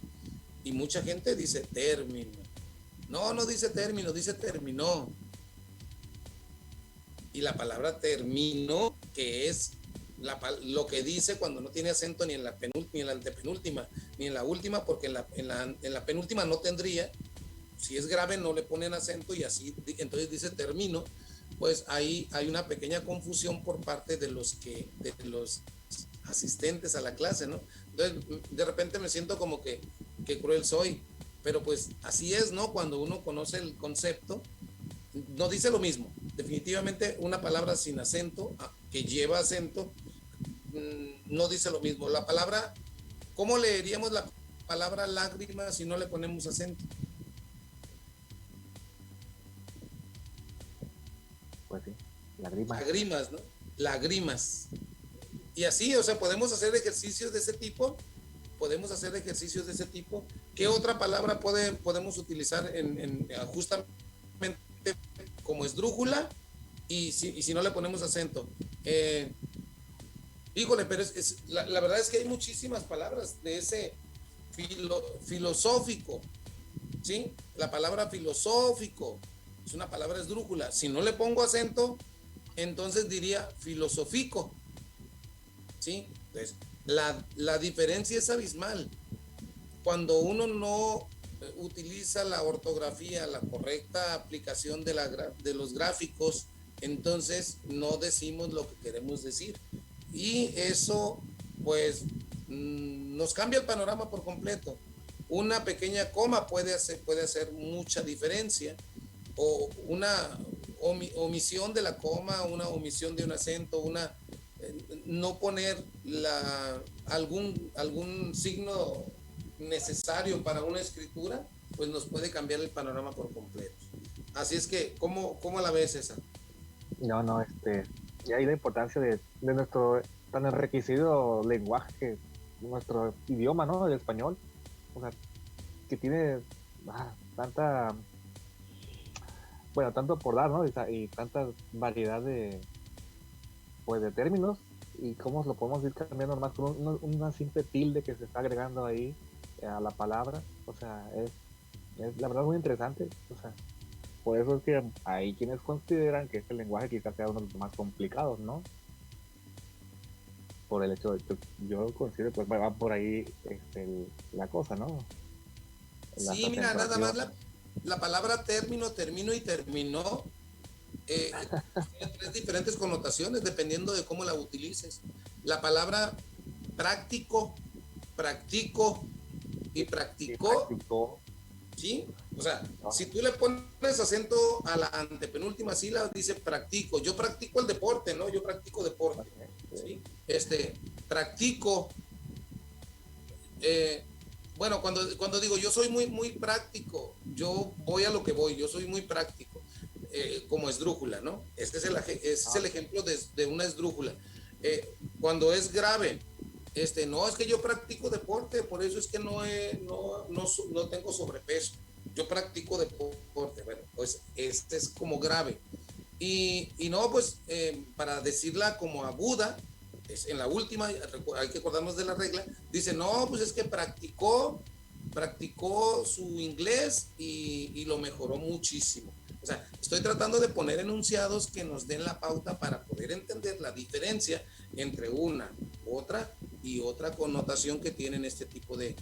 Y mucha gente dice término. No dice término, dice terminó. Y la palabra termino, que es lo que dice cuando no tiene acento ni en la penúltima, ni en la antepenúltima, ni en la última, porque en la penúltima no tendría. Si es grave no le ponen acento y así, entonces dice termino. Pues ahí hay una pequeña confusión por parte de los asistentes a la clase, ¿no? Entonces, de repente me siento como que cruel soy, pero pues así es, ¿no? Cuando uno conoce el concepto, no dice lo mismo. Definitivamente una palabra sin acento, que lleva acento, no dice lo mismo. La palabra, ¿cómo leeríamos la palabra lágrima si no le ponemos acento? Pues sí, lágrimas. Lágrimas, ¿no? Lágrimas. Y así, o sea, podemos hacer ejercicios de ese tipo. ¿Qué otra palabra podemos utilizar justamente como esdrújula y si no le ponemos acento? Híjole, pero la verdad es que hay muchísimas palabras de ese filosófico, ¿sí? La palabra filosófico es una palabra esdrújula. Si no le pongo acento, entonces diría filosófico, ¿sí? Entonces, la diferencia es abismal. Cuando uno no utiliza la ortografía, la correcta aplicación de los gráficos, entonces no decimos lo que queremos decir. Y eso, pues, nos cambia el panorama por completo. Una pequeña coma puede hacer mucha diferencia, o una omisión de la coma, una omisión de un acento, no poner algún signo necesario para una escritura, pues nos puede cambiar el panorama por completo. Así es que, ¿cómo la ves, César? No, y ahí la importancia de nuestro tan enriquecido lenguaje, nuestro idioma, ¿no? El español, o sea, que tiene tanto por dar, ¿no? Y tanta variedad de términos, y cómo lo podemos ir cambiando más con una simple tilde que se está agregando ahí a la palabra. O sea, es la verdad muy interesante. O sea, por eso es que hay quienes consideran que este lenguaje quizás sea uno de los más complicados, ¿no? Por el hecho de que yo considero, pues va por ahí la cosa, ¿no? Sí, mira, nada más la palabra término y terminó tiene tres diferentes connotaciones dependiendo de cómo la utilices. La palabra práctico, practico y practicó, ¿sí? O sea, si tú le pones acento a la antepenúltima sílaba, dice practico. Yo practico el deporte, ¿no? Yo practico deporte, ¿sí? Practico. Bueno, cuando digo yo soy muy práctico, yo voy a lo que voy, yo soy muy práctico, como esdrújula, ¿no? Este es el ejemplo de una esdrújula. Cuando es grave, no, es que yo practico deporte, por eso es que no tengo sobrepeso. Yo practico deporte. Bueno, pues este es como grave. Y no, pues para decirla como aguda, en la última, hay que acordarnos de la regla, dice, no, pues es que practicó su inglés y lo mejoró muchísimo. O sea, estoy tratando de poner enunciados que nos den la pauta para poder entender la diferencia entre una, otra y otra connotación que tienen este tipo de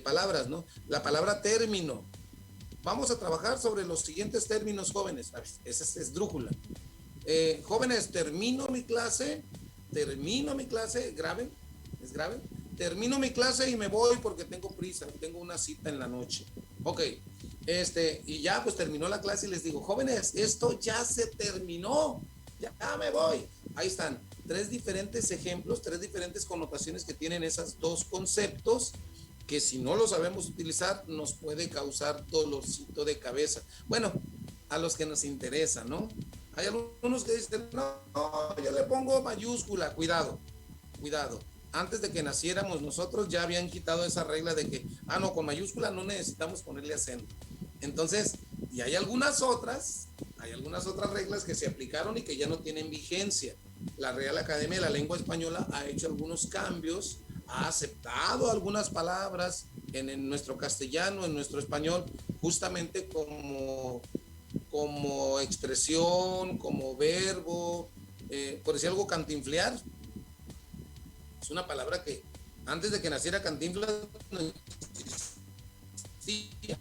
palabras, ¿no? La palabra término. Vamos a trabajar sobre los siguientes términos, jóvenes. Esa es esdrújula. Jóvenes, termino mi clase, grave, es grave. Termino mi clase y me voy porque tengo prisa, tengo una cita en la noche. Ok, y ya pues terminó la clase y les digo, jóvenes, esto ya se terminó, ya me voy. Ahí están, tres diferentes ejemplos, tres diferentes connotaciones que tienen esos dos conceptos, que si no lo sabemos utilizar nos puede causar dolorcito de cabeza. Bueno, a los que nos interesa, ¿no? Hay algunos que dicen, no, yo le pongo mayúscula, cuidado. Antes de que naciéramos nosotros ya habían quitado esa regla de que, no, con mayúscula no necesitamos ponerle acento. Entonces, y hay algunas otras reglas que se aplicaron y que ya no tienen vigencia. la Real Academia de la Lengua Española ha hecho algunos cambios, ha aceptado algunas palabras en nuestro castellano, en nuestro español, justamente como expresión, como verbo, por decir algo, cantinflear. Es una palabra que antes de que naciera Cantinflas no existía.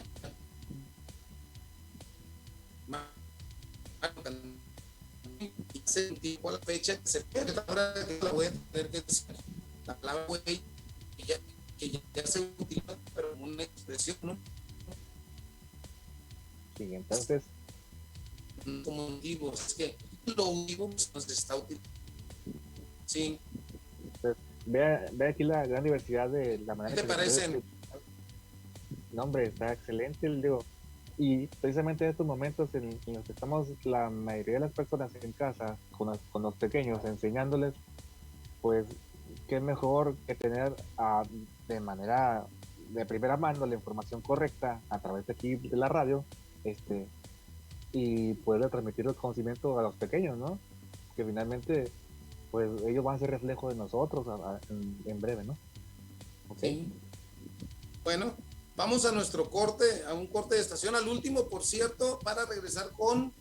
Y se tiempo a la fecha se pierde la palabra que la voy a tener que decir. La palabra güey que ya se utiliza, pero como una expresión, ¿no? Sí, entonces. Como digo, es que lo vivo nos está utilizando. Sí. Pues, ve aquí la gran diversidad de la manera. ¿Qué te parece? No, hombre, está excelente, digo. Y precisamente en estos momentos en los que estamos la mayoría de las personas en casa con los pequeños enseñándoles, pues qué mejor que tener de manera de primera mano la información correcta a través de aquí de la radio, y poder transmitir el conocimiento a los pequeños, ¿no? Que finalmente pues ellos van a ser reflejo de nosotros en breve, ¿no? Okay. Sí. Bueno, vamos a nuestro corte, a un corte de estación, al último, por cierto, para regresar con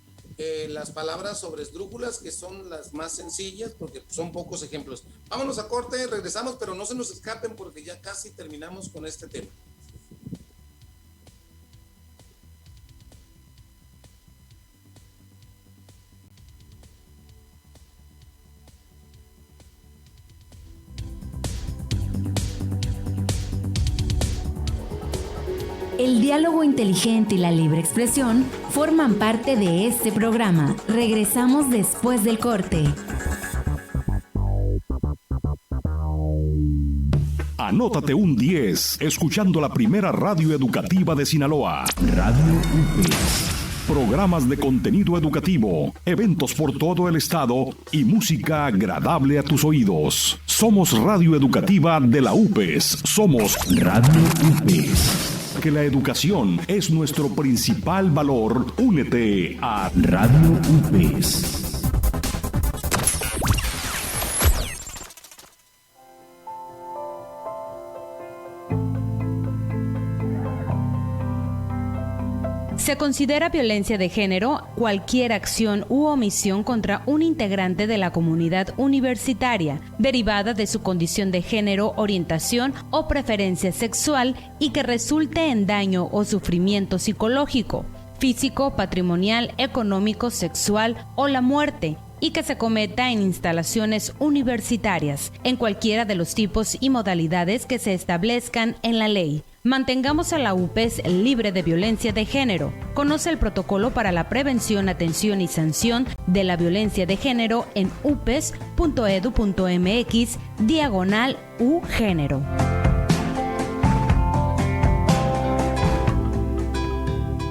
las palabras sobre esdrújulas, que son las más sencillas, porque son pocos ejemplos. Vámonos a corte, regresamos, pero no se nos escapen porque ya casi terminamos con este tema. El diálogo inteligente y la libre expresión forman parte de este programa. Regresamos después del corte. Anótate un 10 escuchando la primera radio educativa de Sinaloa. Radio UPES. Programas de contenido educativo, eventos por todo el estado y música agradable a tus oídos. Somos Radio Educativa de la UPES. Somos Radio UPES. Que la educación es nuestro principal valor. Únete a Radio UPES. Se considera violencia de género cualquier acción u omisión contra un integrante de la comunidad universitaria, derivada de su condición de género, orientación o preferencia sexual y que resulte en daño o sufrimiento psicológico, físico, patrimonial, económico, sexual o la muerte, y que se cometa en instalaciones universitarias, en cualquiera de los tipos y modalidades que se establezcan en la ley. Mantengamos a la UPES libre de violencia de género. Conoce el protocolo para la prevención, atención y sanción de la violencia de género en upes.edu.mx/U-género.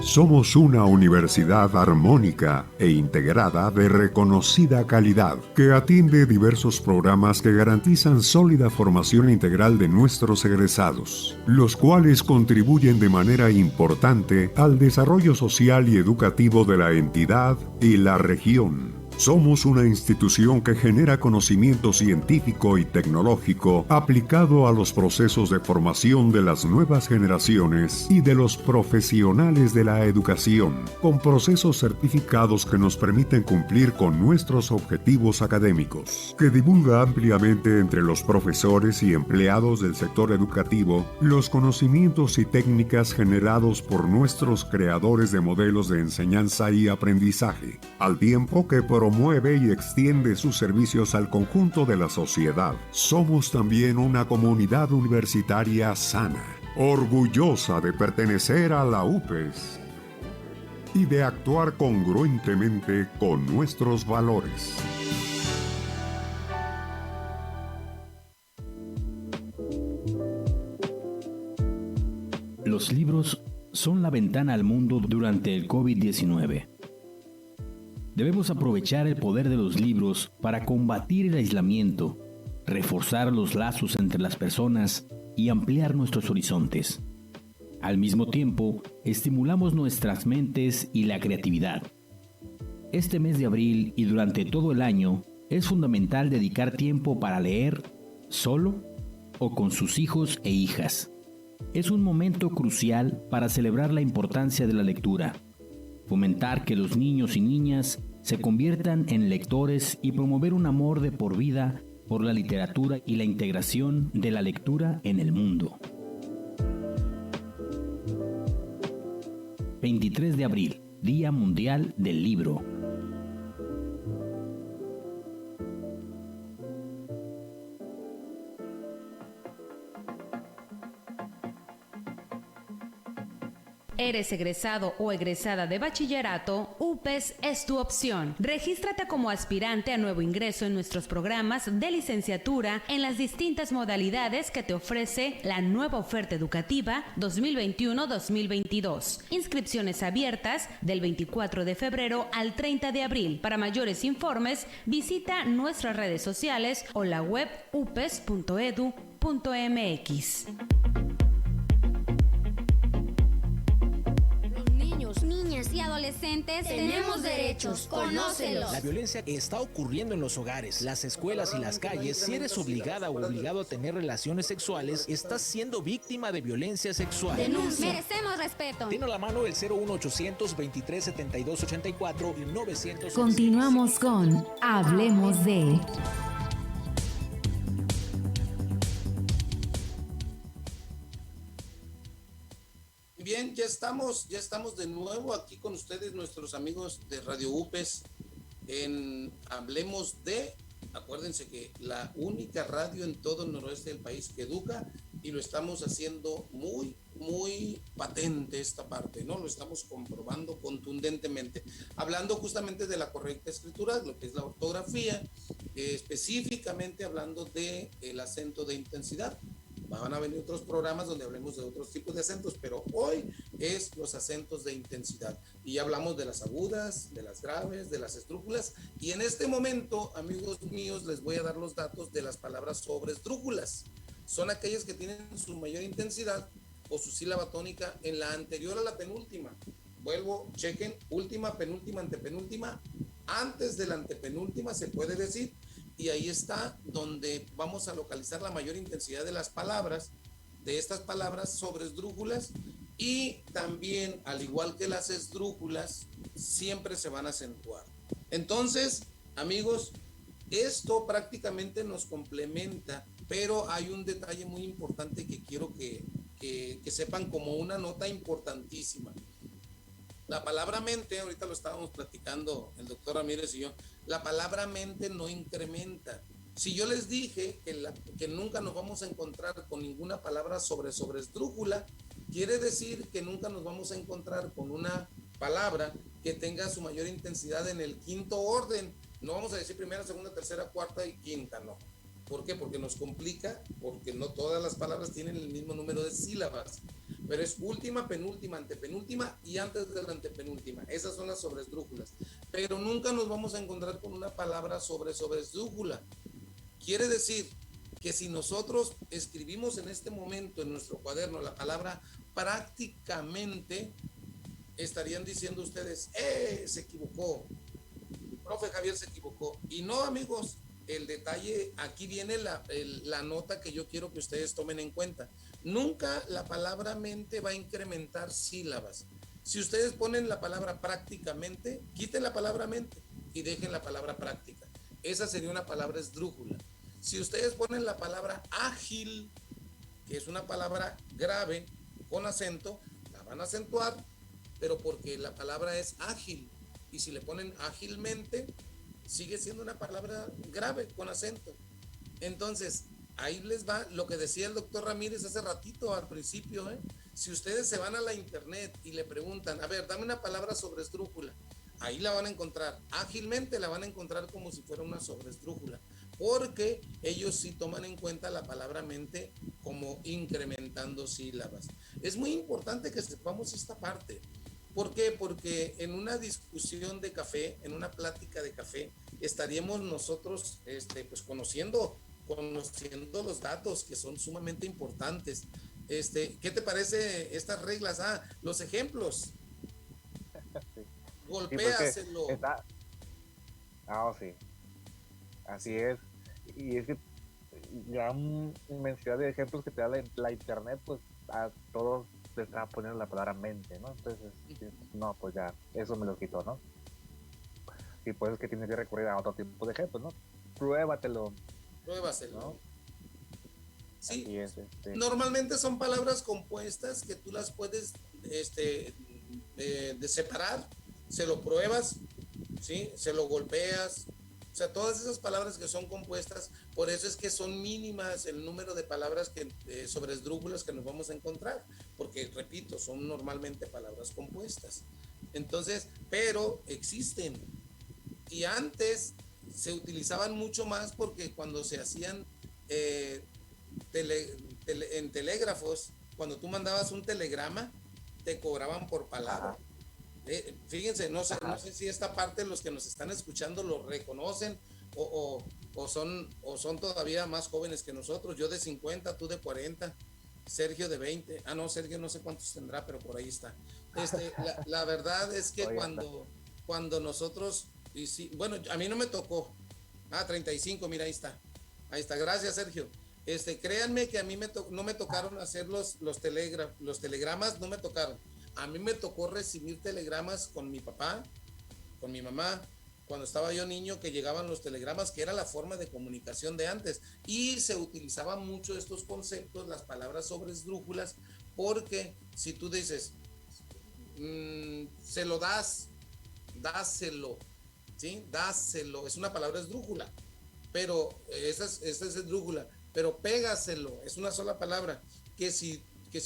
Somos una universidad armónica e integrada de reconocida calidad que atiende diversos programas que garantizan sólida formación integral de nuestros egresados, los cuales contribuyen de manera importante al desarrollo social y educativo de la entidad y la región. Somos una institución que genera conocimiento científico y tecnológico aplicado a los procesos de formación de las nuevas generaciones y de los profesionales de la educación, con procesos certificados que nos permiten cumplir con nuestros objetivos académicos, que divulga ampliamente entre los profesores y empleados del sector educativo los conocimientos y técnicas generados por nuestros creadores de modelos de enseñanza y aprendizaje, al tiempo que promueve y extiende sus servicios al conjunto de la sociedad. Somos también una comunidad universitaria sana, orgullosa de pertenecer a la UPES y de actuar congruentemente con nuestros valores. Los libros son la ventana al mundo durante el COVID-19. Debemos aprovechar el poder de los libros para combatir el aislamiento, reforzar los lazos entre las personas y ampliar nuestros horizontes. Al mismo tiempo, estimulamos nuestras mentes y la creatividad. Este mes de abril y durante todo el año, Es fundamental dedicar tiempo para leer solo o con sus hijos e hijas. Es un momento crucial para celebrar la importancia de la lectura, fomentar que los niños y niñas se conviertan en lectores y promover un amor de por vida por la literatura y la integración de la lectura en el mundo. 23 de abril, Día Mundial del Libro. ¿Eres egresado o egresada de bachillerato? UPES es tu opción. Regístrate como aspirante a nuevo ingreso en nuestros programas de licenciatura en las distintas modalidades que te ofrece la nueva oferta educativa 2021-2022. Inscripciones abiertas del 24 de febrero al 30 de abril. Para mayores informes, visita nuestras redes sociales o la web upes.edu.mx. Niñas y adolescentes tenemos derechos, conócelos. La violencia está ocurriendo en los hogares, las escuelas y las calles. Si eres obligada o obligado a tener relaciones sexuales, estás siendo víctima de violencia sexual. Denuncia. Merecemos respeto. Tiene a la mano el 01800 23 72 84 y 900. Continuamos con Hablemos de... Bien, ya estamos de nuevo aquí con ustedes, nuestros amigos de Radio UPES, en Hablemos de. Acuérdense que la única radio en todo el noroeste del país que educa, y lo estamos haciendo muy, muy patente esta parte, ¿no? Lo estamos comprobando contundentemente, hablando justamente de la correcta escritura, lo que es la ortografía, específicamente hablando de el acento de intensidad. Van a venir otros programas donde hablemos de otros tipos de acentos, pero hoy es los acentos de intensidad. Y ya hablamos de las agudas, de las graves, de las esdrújulas. Y en este momento, amigos míos, les voy a dar los datos de las palabras sobresdrújulas. Son aquellas que tienen su mayor intensidad o su sílaba tónica en la anterior a la penúltima. Vuelvo, chequen, última, penúltima, antepenúltima. Antes de la antepenúltima se puede decir. Y ahí está donde vamos a localizar la mayor intensidad de las palabras, de estas palabras sobresdrújulas, y también, al igual que las esdrújulas, siempre se van a acentuar. Entonces, amigos, esto prácticamente nos complementa, pero hay un detalle muy importante que quiero que sepan como una nota importantísima. La palabra mente, ahorita lo estábamos platicando el doctor Ramírez y yo, la palabra mente no incrementa. Si yo les dije que nunca nos vamos a encontrar con ninguna palabra sobresdrújula, quiere decir que nunca nos vamos a encontrar con una palabra que tenga su mayor intensidad en el quinto orden. No vamos a decir primera, segunda, tercera, cuarta y quinta, no. ¿Por qué? Porque nos complica, porque no todas las palabras tienen el mismo número de sílabas, pero es última, penúltima, antepenúltima y antes de la antepenúltima. Esas son las sobresdrújulas, pero nunca nos vamos a encontrar con una palabra sobresdrújula. Quiere decir que si nosotros escribimos en este momento en nuestro cuaderno la palabra prácticamente, estarían diciendo ustedes, se equivocó, el profe Javier se equivocó. Y no, amigos, el detalle, aquí viene la nota que yo quiero que ustedes tomen en cuenta. Nunca la palabra mente va a incrementar sílabas. Si ustedes ponen la palabra prácticamente, quiten la palabra mente y dejen la palabra práctica. Esa sería una palabra esdrújula. Si ustedes ponen la palabra ágil, que es una palabra grave con acento, la van a acentuar, pero porque la palabra es ágil. Y si le ponen ágilmente, sigue siendo una palabra grave con acento. Entonces, ahí les va lo que decía el doctor Ramírez hace ratito al principio, Si ustedes se van a la internet y le preguntan, a ver, dame una palabra sobresdrújula, ahí la van a encontrar. Ágilmente la van a encontrar como si fuera una sobresdrújula, porque ellos sí toman en cuenta la palabra mente como incrementando sílabas. Es muy importante que sepamos esta parte. ¿Por qué? Porque en una discusión de café, en una plática de café, estaríamos nosotros pues conociendo los datos que son sumamente importantes. ¿Qué te parece estas reglas? Los ejemplos. Sí. Golpéaselo. Sí. Así es. Y es que ya inmensidad de ejemplos que te da la internet, pues a todos les estaba poniendo la palabra mente, ¿no? Entonces, no, pues ya, eso me lo quitó, ¿no? Y pues es que tienes que recurrir a otro tipo de ejemplos, ¿no? Pruébaselo. Pruébaselo. Sí, es, normalmente son palabras compuestas que tú las puedes de separar, se lo pruebas, ¿sí? Se lo golpeas, o sea, todas esas palabras que son compuestas, por eso es que son mínimas el número de palabras sobre esdrújulas que nos vamos a encontrar, porque repito, son normalmente palabras compuestas. Entonces, pero existen, y antes se utilizaban mucho más porque cuando se hacían en telégrafos, cuando tú mandabas un telegrama, te cobraban por palabra. Fíjense, no sé si esta parte los que nos están escuchando lo reconocen o son todavía más jóvenes que nosotros. Yo de 50, tú de 40, Sergio de 20. No, Sergio no sé cuántos tendrá, pero por ahí está. La verdad es que cuando nosotros, y sí, bueno, a mí no me tocó. 35, mira, ahí está. Gracias, Sergio. Créanme que a mí no me tocaron hacer los telegramas, no me tocaron. A mí me tocó recibir telegramas con mi papá, con mi mamá, cuando estaba yo niño, que llegaban los telegramas, que era la forma de comunicación de antes. Y se utilizaban mucho estos conceptos, las palabras sobre esdrújulas, porque si tú dices, se lo das, dáselo, ¿sí? Dáselo, es una palabra esdrújula, pero esa es esdrújula, pero pégaselo, es una sola palabra, que si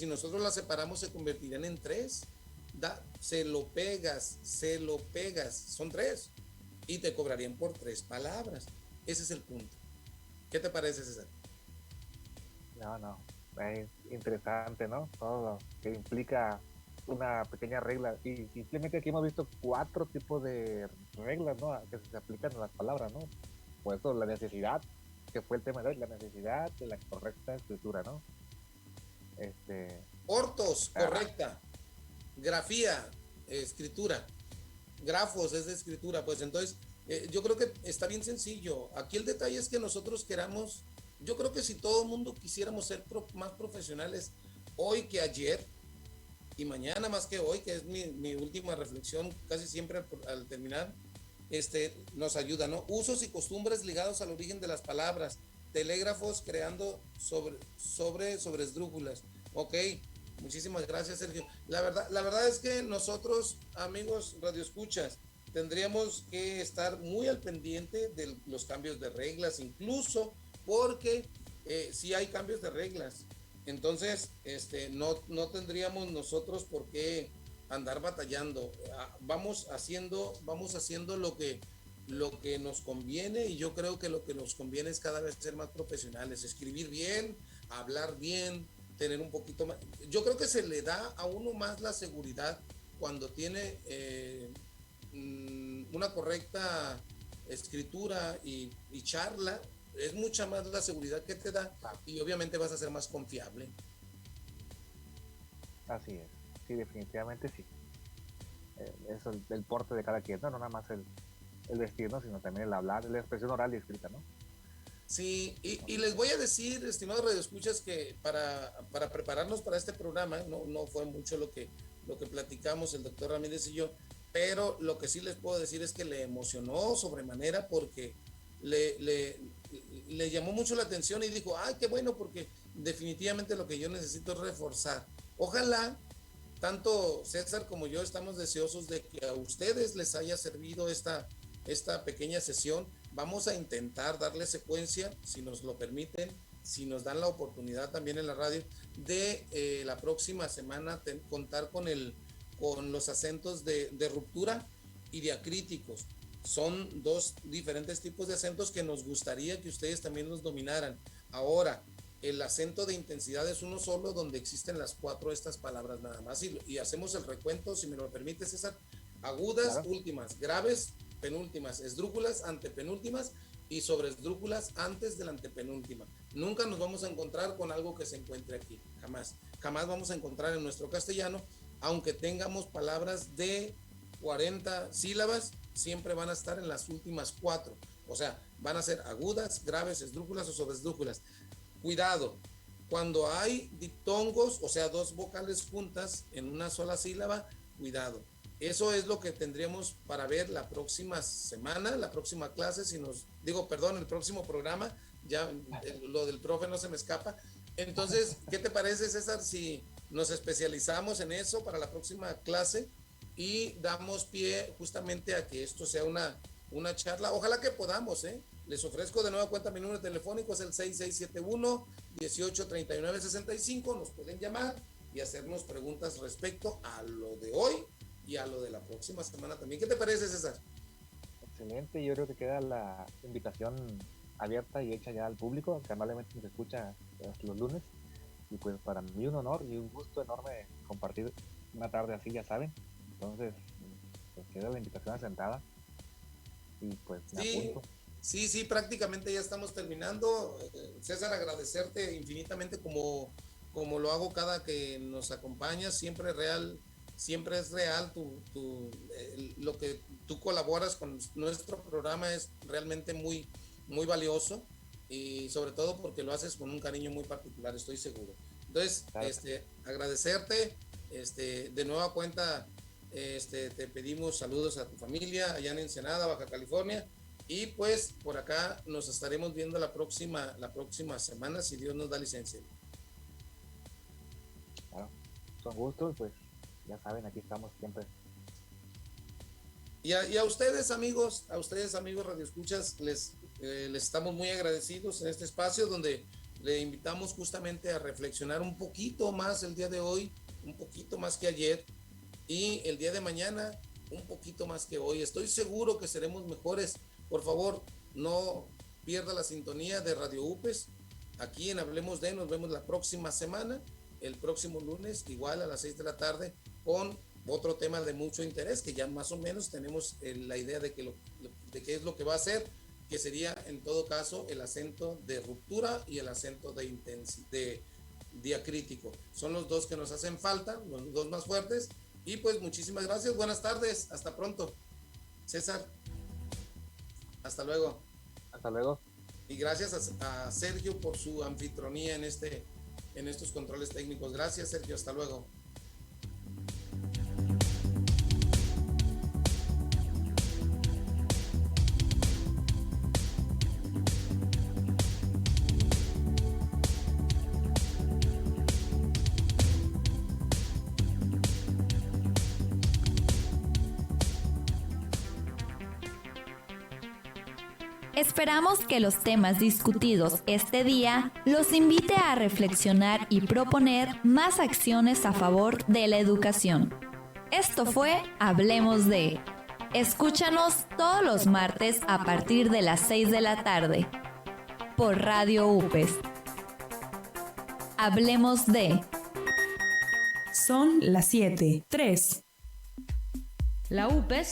nosotros la separamos se convertirían en 3. Se lo pegas, son 3 y te cobrarían por 3 palabras. Ese es el punto. ¿Qué te parece, César? No, es interesante, ¿no? Todo lo que implica una pequeña regla, y simplemente aquí hemos visto 4 tipos de reglas, ¿no? Que se aplican a las palabras, ¿no? Por eso la necesidad, que fue el tema de hoy, la necesidad de la correcta escritura, ¿no? Ortos, correcta. Grafía, escritura. Grafos es de escritura. Pues entonces, yo creo que está bien sencillo. Aquí el detalle es que nosotros queramos, yo creo que si todo el mundo quisiéramos ser más profesionales hoy que ayer y mañana más que hoy, que es mi última reflexión casi siempre al terminar, nos ayuda, ¿no? Usos y costumbres ligados al origen de las palabras. Telégrafos creando sobre esdrújulas. Ok, muchísimas gracias, Sergio. La verdad es que nosotros, amigos radioescuchas, tendríamos que estar muy al pendiente de los cambios de reglas, incluso porque si hay cambios de reglas. Entonces, no tendríamos nosotros por qué andar batallando. Vamos haciendo lo que nos conviene, y yo creo que lo que nos conviene es cada vez ser más profesionales, escribir bien, hablar bien, tener un poquito más. Yo creo que se le da a uno más la seguridad cuando tiene una correcta escritura y charla. Es mucha más la seguridad que te da, y obviamente vas a ser más confiable. Así es, sí, definitivamente sí. Eso, el porte de cada quien, no nada más el vestir, ¿no? Sino también el hablar, la expresión oral y escrita, ¿no? Sí, y les voy a decir, estimados radioescuchas, que para prepararnos para este programa, no fue mucho lo que platicamos el doctor Ramírez y yo, pero lo que sí les puedo decir es que le emocionó sobremanera, porque le llamó mucho la atención y dijo, ay, qué bueno, porque definitivamente lo que yo necesito es reforzar. Ojalá, tanto César como yo estamos deseosos de que a ustedes les haya servido esta pequeña sesión. Vamos a intentar darle secuencia, si nos lo permiten, si nos dan la oportunidad también en la radio, de la próxima semana contar con los acentos de ruptura y diacríticos. Son 2 diferentes tipos de acentos que nos gustaría que ustedes también los dominaran. Ahora, el acento de intensidad es uno solo, donde existen las 4 estas palabras nada más, y hacemos el recuento, si me lo permite, César. Agudas, claro. Últimas, graves, penúltimas, esdrújulas, antepenúltimas, y sobre esdrújulas antes de la antepenúltima. Nunca nos vamos a encontrar con algo que se encuentre aquí, jamás vamos a encontrar en nuestro castellano, aunque tengamos palabras de 40 sílabas, siempre van a estar en las últimas 4. O sea, van a ser agudas, graves, esdrújulas o sobresdrújulas. Cuidado, cuando hay diptongos, o sea, dos vocales juntas en una sola sílaba, cuidado. Eso es lo que tendríamos para ver la próxima semana, la próxima clase, el próximo programa. Ya lo del profe no se me escapa. Entonces, ¿qué te parece, César, si nos especializamos en eso para la próxima clase y damos pie justamente a que esto sea una charla? Ojalá que podamos, Les ofrezco de nueva cuenta mi número telefónico, es el 6671-183965. Nos pueden llamar y hacernos preguntas respecto a lo de hoy y a lo de la próxima semana también. ¿Qué te parece, César? Excelente, yo creo que queda la invitación abierta y hecha ya al público, que amablemente nos escucha los lunes. Y pues para mí un honor y un gusto enorme compartir una tarde así, ya saben. Entonces, pues queda la invitación asentada. Y pues me apunto. Sí, prácticamente ya estamos terminando. César, agradecerte infinitamente como lo hago cada que nos acompañas. Siempre es real lo que tú colaboras con nuestro programa es realmente muy, muy valioso, y sobre todo porque lo haces con un cariño muy particular, estoy seguro. Entonces, agradecerte, de nueva cuenta, te pedimos saludos a tu familia allá en Ensenada, Baja California, y pues por acá nos estaremos viendo la próxima semana, si Dios nos da licencia. Claro, son gustos, pues ya saben, aquí estamos siempre. Y a ustedes, amigos radioescuchas, les estamos muy agradecidos en este espacio donde le invitamos justamente a reflexionar un poquito más el día de hoy, un poquito más que ayer, y el día de mañana un poquito más que hoy. Estoy seguro que seremos mejores. Por favor, no pierda la sintonía de Radio UPES. Aquí en Hablemos de, nos vemos la próxima semana, el próximo lunes, igual a las 6 de la tarde, con otro tema de mucho interés, que ya más o menos tenemos la idea de qué es lo que va a ser, que sería en todo caso el acento de ruptura y el acento de diacrítico. Son los dos que nos hacen falta, los dos más fuertes. Y pues muchísimas gracias, buenas tardes, hasta pronto. César, hasta luego. Hasta luego. Y gracias a Sergio por su anfitrionía en estos controles técnicos. Gracias, Sergio, hasta luego. Esperamos que los temas discutidos este día los invite a reflexionar y proponer más acciones a favor de la educación. Esto fue Hablemos de. Escúchanos todos los martes a partir de las 6 de la tarde por Radio UPES. Hablemos de. Son las 7:03. La UPES